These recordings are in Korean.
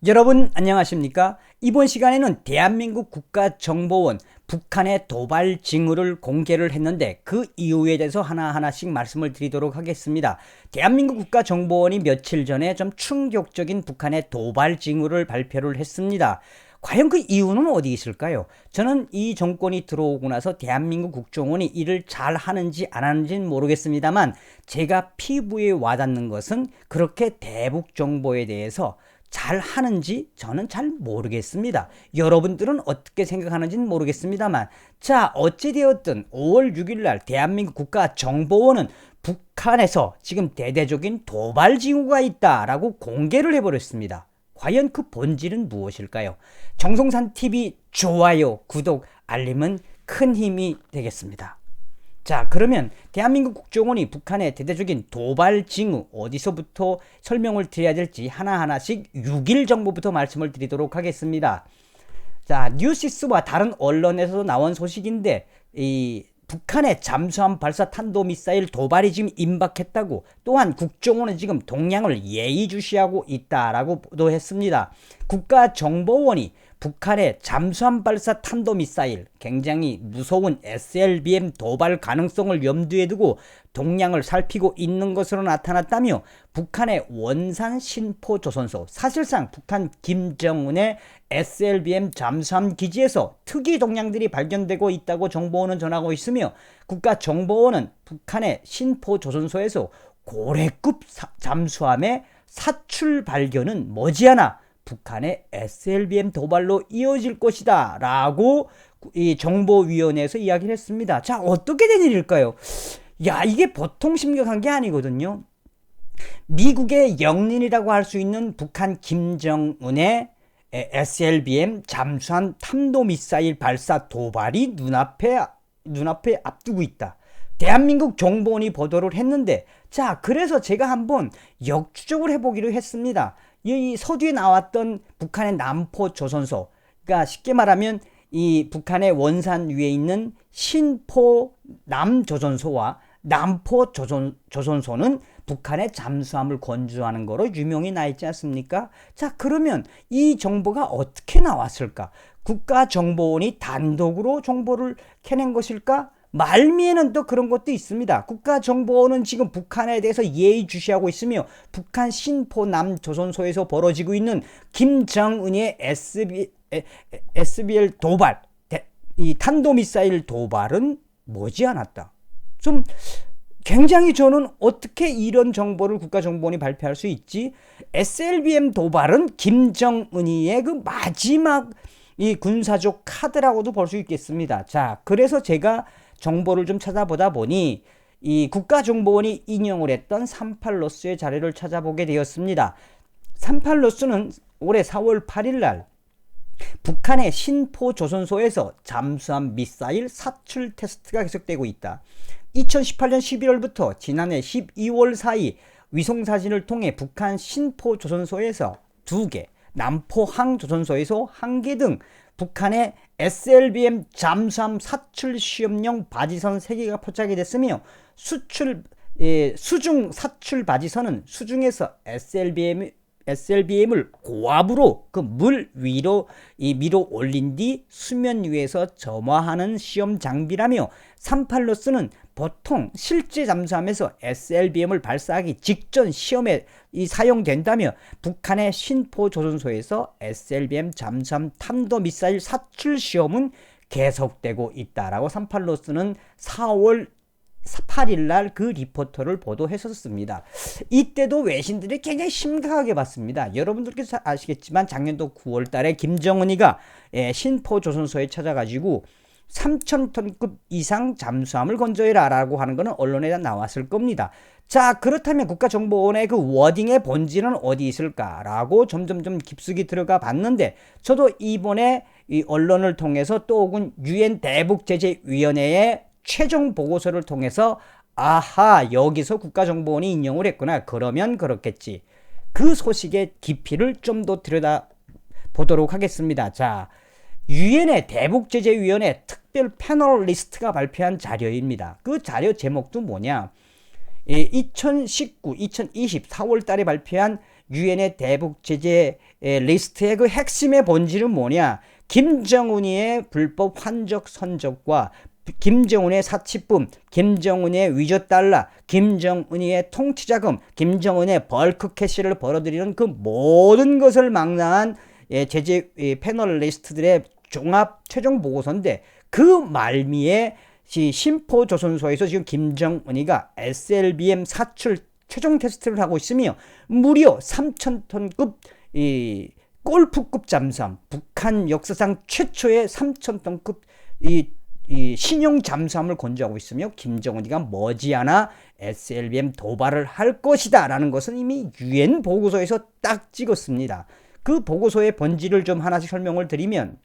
여러분 안녕하십니까? 이번 시간에는 대한민국 국가정보원 북한의 도발 징후를 공개를 했는데 그 이유에 대해서 하나하나씩 말씀을 드리도록 하겠습니다. 대한민국 국가정보원이 며칠 전에 좀 충격적인 북한의 도발 징후를 발표를 했습니다. 과연 그 이유는 어디 있을까요? 저는 이 정권이 들어오고 나서 대한민국 국정원이 일을 잘 하는지 안 하는지는 모르겠습니다만 제가 피부에 와닿는 것은 그렇게 대북 정보에 대해서 잘 하는지 저는 잘 모르겠습니다. 여러분들은 어떻게 생각하는지는 모르겠습니다만 자, 어찌되었든 5월 6일 날 대한민국 국가정보원은 북한에서 지금 대대적인 도발 징후가 있다라고 공개를 해버렸습니다. 과연 그 본질은 무엇일까요? 정성산TV 좋아요, 구독, 알림은 큰 힘이 되겠습니다. 자, 그러면 대한민국 국정원이 북한의 대대적인 도발 징후 어디서부터 설명을 드려야 될지 하나하나씩 6일 정보부터 말씀을 드리도록 하겠습니다. 자, 뉴시스와 다른 언론에서도 나온 소식인데 이 북한의 잠수함 발사 탄도미사일 도발이 지금 임박했다고, 또한 국정원은 지금 동향을 예의주시하고 있다라고 보도했습니다. 국가정보원이 북한의 잠수함 발사 탄도미사일, 굉장히 무서운 SLBM 도발 가능성을 염두에 두고 동향을 살피고 있는 것으로 나타났다며 북한의 원산 신포 조선소, 사실상 북한 김정은의 SLBM 잠수함 기지에서 특이 동향들이 발견되고 있다고 정보원은 전하고 있으며, 국가정보원은 북한의 신포 조선소에서 고래급 잠수함의 사출 발견은 머지않아 북한의 SLBM 도발로 이어질 것이다 라고 이 정보위원회에서 이야기를 했습니다. 자, 어떻게 된 일일까요? 야, 이게 보통 심각한 게 아니거든요. 미국의 영린이라고 할 수 있는 북한 김정은의 SLBM 잠수함 탄도미사일 발사 도발이 눈앞에 앞두고 있다. 대한민국 정보원이 보도를 했는데, 자, 그래서 제가 한번 역추적을 해보기로 했습니다. 이 서두에 나왔던 북한의 남포 조선소, 그러니까 쉽게 말하면 이 북한의 원산 위에 있는 신포 남조선소와 남포 조선소는 북한의 잠수함을 건조하는 거로 유명히 나 있지 않습니까? 자, 그러면 이 정보가 어떻게 나왔을까? 국가정보원이 단독으로 정보를 캐낸 것일까? 말미에는 또 그런 것도 있습니다. 국가정보원은 지금 북한에 대해서 예의주시하고 있으며 북한 신포 남조선소에서 벌어지고 있는 김정은의 SBL 도발, 이 탄도미사일 도발은 머지않았다. 좀 굉장히 저는 어떻게 이런 정보를 국가정보원이 발표할 수 있지? SLBM 도발은 김정은이의 그 마지막 이 군사적 카드라고도 볼 수 있겠습니다. 자, 그래서 제가 정보를 좀 찾아보다 보니 이 국가정보원이 인용을 했던 38로스의 자료를 찾아보게 되었습니다. 38로스는 올해 4월 8일 날 북한의 신포 조선소에서 잠수함 미사일 사출 테스트가 계속되고 있다. 2018년 11월부터 지난해 12월 사이 위성사진을 통해 북한 신포 조선소에서 2개, 남포 항조선소에서 1개 등 북한의 SLBM 잠수함 사출 시험용 바지선 3개가 포착이 됐으며 수중 사출 바지선은 수중에서 SLBM을 고압으로 그 물 위로 밀어 올린 뒤 수면 위에서 점화하는 시험 장비라며, 38로스는 보통 실제 잠수함에서 SLBM을 발사하기 직전 시험에 사용된다며 북한의 신포 조선소에서 SLBM 잠수함 탄도미사일 사출 시험은 계속되고 있다라고 38로스는 4월 8일 날 그 리포터를 보도했었습니다. 이때도 외신들이 굉장히 심각하게 봤습니다. 여러분들께서 아시겠지만 작년도 9월 달에 김정은이가 신포 조선소에 찾아가지고 3,000톤급 이상 잠수함을 건조해라 라고 하는 것은 언론에 나왔을 겁니다. 자, 그렇다면 국가정보원의 그 워딩의 본질은 어디 있을까라고 점점 깊숙이 들어가 봤는데, 저도 이번에 이 언론을 통해서 또 혹은 UN 대북제재위원회의 최종 보고서를 통해서 아하, 여기서 국가정보원이 인용을 했구나, 그러면 그렇겠지, 그 소식의 깊이를 좀 더 들여다보도록 하겠습니다. 자, 유엔의 대북제재위원회 특별 패널리스트가 발표한 자료입니다. 그 자료 제목도 뭐냐, 2019, 2020 4월 달에 발표한 유엔의 대북 제재 리스트의 그 핵심의 본질은 뭐냐? 김정은이의 불법 환적 선적과 김정은의 사치품, 김정은의 위조달러, 김정은이의 통치자금, 김정은의 벌크 캐시를 벌어들이는 그 모든 것을 망라한 제재 패널리스트들의 종합 최종 보고서인데, 그 말미에 신포조선소에서 지금 김정은이가 SLBM 사출 최종 테스트를 하고 있으며, 무려 3,000톤급 골프급 잠수함, 북한 역사상 최초의 3,000톤급 이 신형 잠수함을 건조하고 있으며, 김정은이가 머지않아 SLBM 도발을 할 것이다 라는 것은 이미 유엔 보고서에서 딱 찍었습니다. 그 보고서의 본질을 좀 하나씩 설명을 드리면,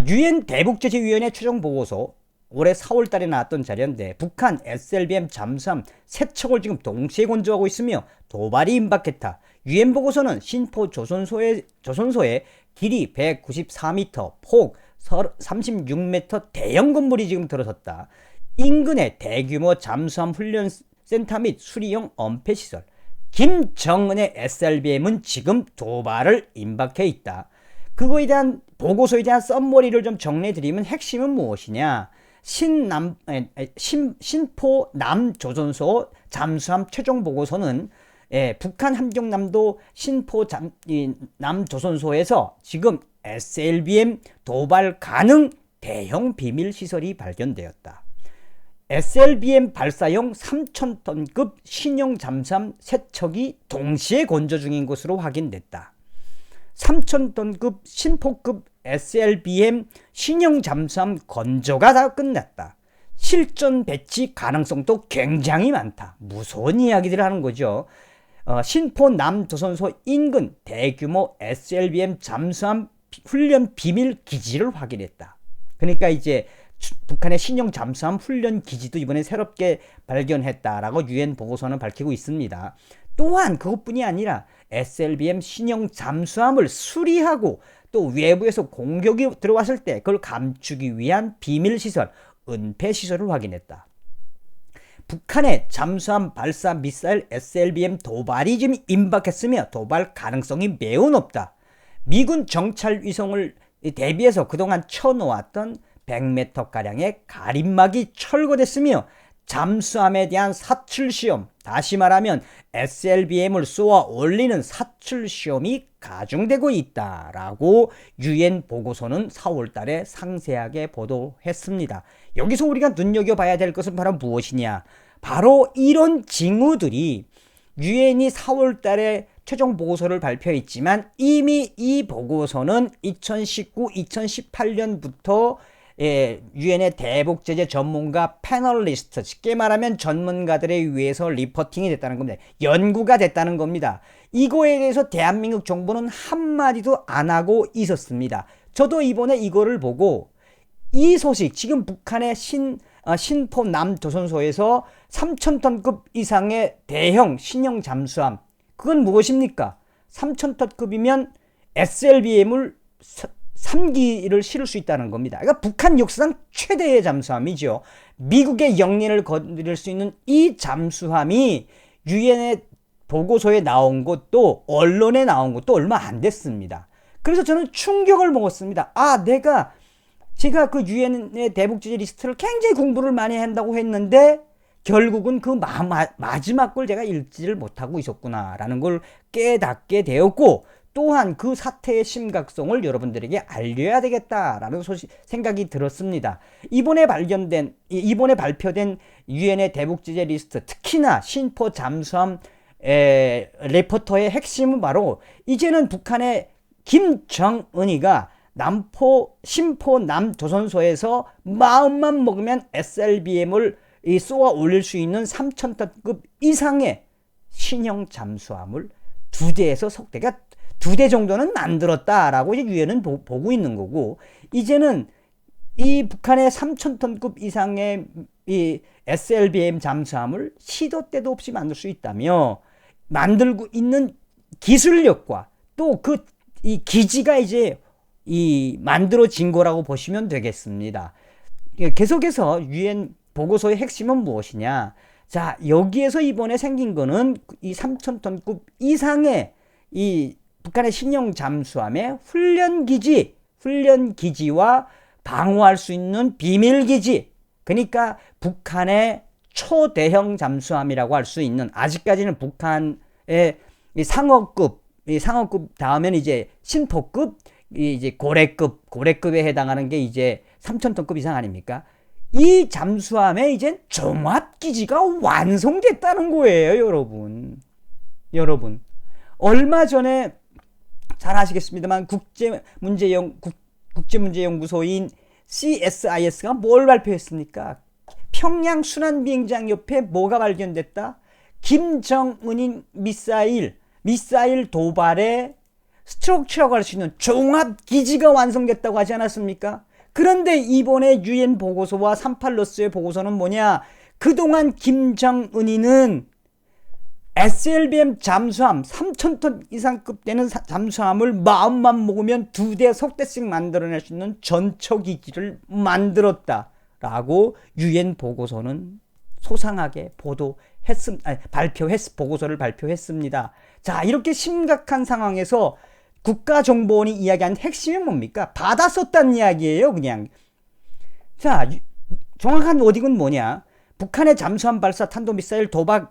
유엔 대북제재위원회 최종 보고서 올해 4월 달에 나왔던 자료인데, 북한 SLBM 잠수함 3척을 지금 동시에 건조하고 있으며 도발이 임박했다. 유엔 보고서는 신포 조선소의 길이 194m, 폭 36m 대형 건물이 지금 들어섰다. 인근에 대규모 잠수함 훈련센터 및 수리용 엄폐시설, 김정은의 SLBM은 지금 도발을 임박해 있다. 그거에 대한 보고서에 대한 썸머리를 좀 정리해드리면, 핵심은 무엇이냐? 신포 남조선소 잠수함 최종 보고서는 북한 함경남도 신포 남조선소에서 지금 SLBM 도발 가능 대형 비밀 시설이 발견되었다. SLBM 발사용 3,000톤급 신형 잠수함 3척이 동시에 건조 중인 것으로 확인됐다. 3,000톤급 신포급 SLBM 신형 잠수함 건조가 다 끝났다. 실전 배치 가능성도 굉장히 많다. 무서운 이야기들을 하는 거죠. 신포 남조선소 인근 대규모 SLBM 잠수함 훈련 비밀 기지를 확인했다. 그러니까 이제 북한의 신형 잠수함 훈련 기지도 이번에 새롭게 발견했다라고 유엔 보고서는 밝히고 있습니다. 또한 그것뿐이 아니라 SLBM 신형 잠수함을 수리하고 또 외부에서 공격이 들어왔을 때 그걸 감추기 위한 비밀시설, 은폐시설을 확인했다. 북한의 잠수함 발사 미사일 SLBM 도발이 지금 임박했으며 도발 가능성이 매우 높다. 미군 정찰 위성을 대비해서 그동안 쳐놓았던 100m가량의 가림막이 철거됐으며, 잠수함에 대한 사출 시험, 다시 말하면 SLBM을 쏘아 올리는 사출 시험이 가중되고 있다라고 유엔 보고서는 4월 달에 상세하게 보도했습니다. 여기서 우리가 눈여겨봐야 될 것은 바로 무엇이냐? 바로 이런 징후들이 유엔이 4월 달에 최종 보고서를 발표했지만, 이미 이 보고서는 2019, 2018년부터 유엔의 대북 제재 전문가 패널리스트, 쉽게 말하면 전문가들에 의해서 리포팅이 됐다는 겁니다. 연구가 됐다는 겁니다. 이거에 대해서 대한민국 정부는 한마디도 안 하고 있었습니다. 저도 이번에 이거를 보고 이 소식, 지금 북한의 신포 남조선소에서 3,000톤급 이상의 대형 신형 잠수함, 그건 무엇입니까? 3,000톤급이면 SLBM을 3기를 실을 수 있다는 겁니다. 그러니까 북한 역사상 최대의 잠수함이죠. 미국의 영린을 건드릴 수 있는 이 잠수함이 유엔의 보고서에 나온 것도, 언론에 나온 것도 얼마 안 됐습니다. 그래서 저는 충격을 먹었습니다. 제가 그 유엔의 대북 제재 리스트를 굉장히 공부를 많이 한다고 했는데 결국은 그 마지막 걸 제가 읽지를 못하고 있었구나라는 걸 깨닫게 되었고, 또한 그 사태의 심각성을 여러분들에게 알려야 되겠다라는 생각이 들었습니다. 이번에 발표된 유엔의 대북 제재 리스트, 특히나 신포 잠수함 레포터의 핵심은 바로, 이제는 북한의 김정은이가 신포 남조선소에서 마음만 먹으면 SLBM을 쏘아 올릴 수 있는 3,000톤급 이상의 신형 잠수함을 2대에서 석대가 2대 정도는 만들었다라고 이제 유엔은 보고 있는 거고, 이제는 이 북한의 3,000톤급 이상의 이 SLBM 잠수함을 시도 때도 없이 만들 수 있다며, 만들고 있는 기술력과 또 이 기지가 이제 만들어진 거라고 보시면 되겠습니다. 계속해서 유엔 보고서의 핵심은 무엇이냐? 자, 여기에서 이번에 생긴 거는 이 3,000톤급 이상의 이 북한의 신형 잠수함의 훈련기지와 방어할 수 있는 비밀기지. 그러니까 북한의 초대형 잠수함이라고 할 수 있는, 아직까지는 북한의 이 상어급 다음에는 이제 신포급, 이제 고래급에 해당하는 게 이제 3,000톤급 이상 아닙니까? 이 잠수함에 이제 종합기지가 완성됐다는 거예요, 여러분. 얼마 전에 잘 아시겠습니다만 국제문제연구소인 CSIS가 뭘 발표했습니까? 평양 순환비행장 옆에 뭐가 발견됐다? 김정은인 미사일 도발에 스트럭처라고 할 수 있는 종합기지가 완성됐다고 하지 않았습니까? 그런데 이번에 유엔 보고서와 38러스의 보고서는 뭐냐? 그동안 김정은이는 SLBM 잠수함 3,000톤 이상급 되는 잠수함을 마음만 먹으면 2대 석대씩 만들어낼 수 있는 전초기지를 만들었다라고 유엔 보고서는 소상하게 보고서를 발표했습니다. 자, 이렇게 심각한 상황에서 국가정보원이 이야기한 핵심은 뭡니까? 받았었다는 이야기예요, 그냥. 자, 정확한 워딩은 뭐냐? 북한의 잠수함 발사 탄도미사일 도발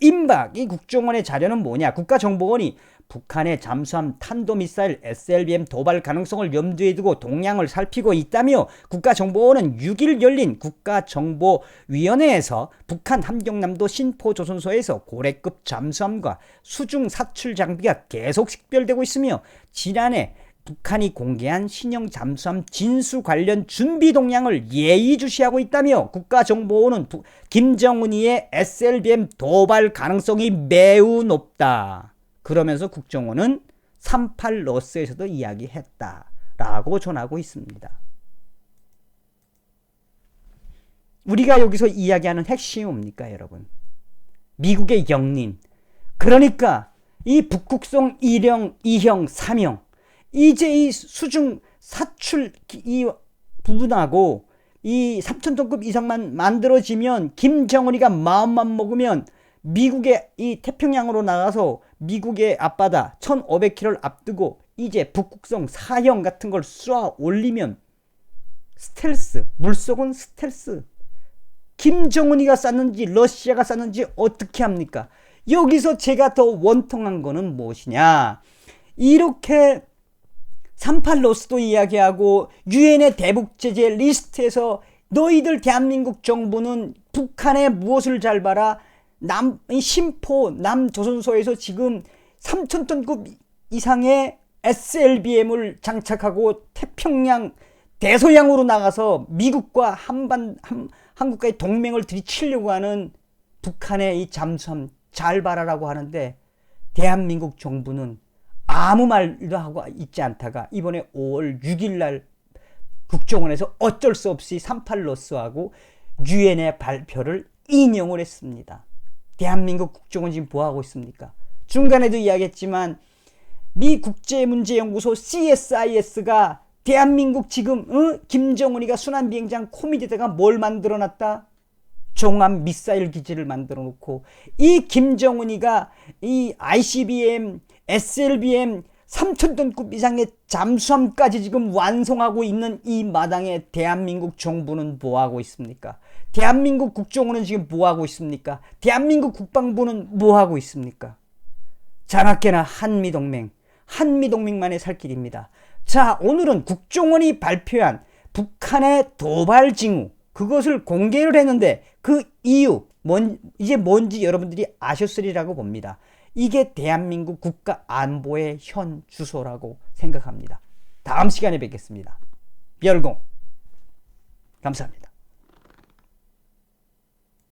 임박. 이 국정원의 자료는 뭐냐? 국가정보원이 북한의 잠수함 탄도미사일 SLBM 도발 가능성을 염두에 두고 동향을 살피고 있다며, 국가정보원은 6일 열린 국가정보위원회에서 북한 함경남도 신포조선소에서 고래급 잠수함과 수중 사출 장비가 계속 식별되고 있으며, 지난해 북한이 공개한 신형 잠수함 진수 관련 준비 동향을 예의주시하고 있다며, 국가정보원은 김정은이의 SLBM 도발 가능성이 매우 높다. 그러면서 국정원은 38러스에서도 이야기했다라고 전하고 있습니다. 우리가 여기서 이야기하는 핵심이 뭡니까, 여러분? 미국의 영린. 그러니까 이 북극성 1형, 2형, 3형, 이제 이 수중 사출 이 부분하고 이 3,000톤급 이상만 만들어지면, 김정은이가 마음만 먹으면 미국의 이 태평양으로 나가서 미국의 앞바다 1,500km를 앞두고 이제 북극성 4형 같은 걸 쏘아 올리면 스텔스, 물속은 스텔스. 김정은이가 쐈는지 러시아가 쐈는지 어떻게 합니까? 여기서 제가 더 원통한 거는 무엇이냐? 이렇게 38러스도 이야기하고 유엔의 대북제재 리스트에서 너희들 대한민국 정부는 북한에 무엇을 잘 봐라? 신포 남조선소에서 지금 3,000톤급 이상의 SLBM을 장착하고 태평양 대서양으로 나가서 미국과 한국과의 동맹을 들이치려고 하는 북한의 이 잠수함 잘 봐라라고 하는데, 대한민국 정부는 아무 말도 하고 있지 않다가 이번에 5월 6일 날 국정원에서 어쩔 수 없이 38러스하고 유엔의 발표를 인용을 했습니다. 대한민국 국정원 지금 뭐하고 있습니까? 중간에도 이야기했지만 미 국제문제연구소 CSIS가 대한민국 지금 김정은이가 순환비행장 코미디에다가 뭘 만들어놨다? 종합 미사일 기지를 만들어 놓고, 이 김정은이가 이 ICBM, SLBM 3,000톤급 이상의 잠수함까지 지금 완성하고 있는 이 마당에 대한민국 정부는 뭐하고 있습니까? 대한민국 국정원은 지금 뭐하고 있습니까? 대한민국 국방부는 뭐하고 있습니까? 자나깨나 한미동맹만의 살 길입니다. 자, 오늘은 국정원이 발표한 북한의 도발 징후, 그것을 공개를 했는데 그 이유 이제 뭔지 여러분들이 아셨으리라고 봅니다. 이게 대한민국 국가 안보의 현 주소라고 생각합니다. 다음 시간에 뵙겠습니다. 별공 감사합니다.